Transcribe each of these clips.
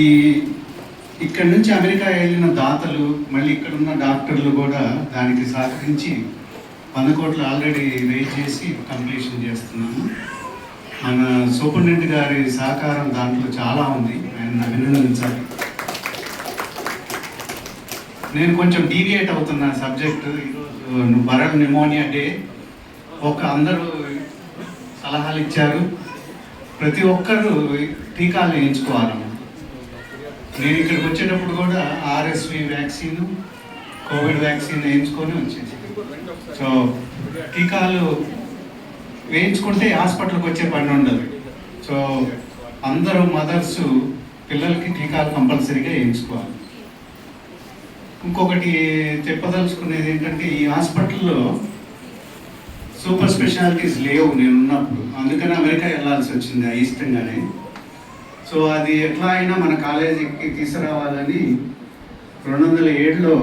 ఈ ఇక్కడ నుంచి అమెరికా వెళ్ళిన దాతలు మళ్ళీ ఇక్కడ ఉన్న డాక్టర్లు కూడా దానికి సహకరించి 100 కోట్లు ఆల్రెడీ రేజ్ చేసి కంప్లీషన్ చేస్తున్నాము. మన సూపరింటెండెంట్ గారి సహకారం దాంట్లో చాలా ఉంది, ఆయన అభినందించాలి. నేను కొంచెం డీవియేట్ అవుతున్నా సబ్జెక్టు. ఈరోజు వరల్డ్ న్యూమోనియా డే. అందరూ సలహాలు ఇచ్చారు, ప్రతి ఒక్కరు టీకాలు వేయించుకోవాలి. నేను ఇక్కడికి వచ్చేటప్పుడు కూడా RSV వ్యాక్సిన్, కోవిడ్ వ్యాక్సిన్ వేయించుకొని వచ్చేసి, సో టీకాలు వేయించుకుంటే హాస్పిటల్కి వచ్చే పని ఉండదు. సో అందరూ మదర్స్ పిల్లలకి టీకాలు కంపల్సరీగా వేయించుకోవాలి. ఇంకొకటి చెప్పదలుచుకునేది ఏంటంటే, ఈ హాస్పిటల్లో సూపర్ స్పెషాలిటీస్ లేవు నేను ఉన్నప్పుడు, అందుకని అమెరికా వెళ్ళాల్సి వచ్చింది అయిష్టంగానే. సో అది ఎట్లా అయినా మన కాలేజీకి తీసుకురావాలని 2007లో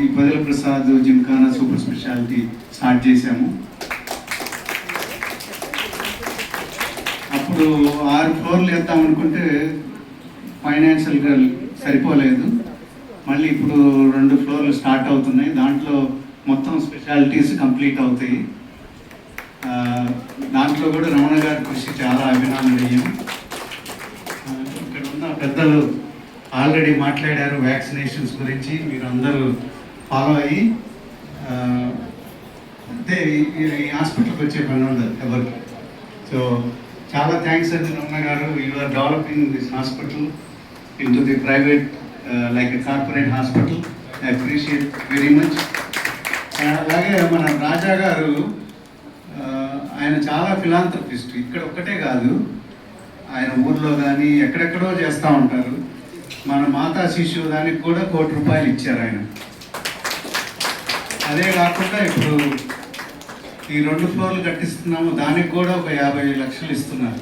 ఈ పదిల Prasad Gymkhana super speciality start చేశాము. అప్పుడు 6 ఫ్లోర్లు వేద్దాం అనుకుంటే ఫైనాన్షియల్గా సరిపోలేదు. మళ్ళీ ఇప్పుడు 2 ఫ్లోర్లు స్టార్ట్ అవుతున్నాయి, దాంట్లో మొత్తం స్పెషాలిటీస్ కంప్లీట్ అవుతాయి. దాంట్లో కూడా రమణ గారి కృషి చాలా అభినందనీయం. ఇక్కడ ఉన్న పెద్దలు ఆల్రెడీ మాట్లాడారు వ్యాక్సినేషన్స్ గురించి, మీరు అందరూ ఫాలో అయ్యి అంటే ఈ హాస్పిటల్కి వచ్చే పని ఉండదు ఎవరికి. సో చాలా థ్యాంక్స్ అండి Ramana garu. You are developing this hospital into the private like a corporate hospital. I appreciate very much. అలాగే మన రాజా గారు, ఆయన చాలా ఫిలాంథ్రపిస్ట్. ఇక్కడ ఒక్కటే కాదు, ఆయన ఊర్లో కానీ ఎక్కడెక్కడో చేస్తూ ఉంటారు. మన మాతా శిశువు దానికి కూడా ₹1 కోటి ఇచ్చారు ఆయన. అదే కాకుండా ఇప్పుడు ఈ 2 ఫ్లోర్లు కట్టిస్తున్నాము, దానికి కూడా ఒక 50 లక్షలు ఇస్తున్నారు.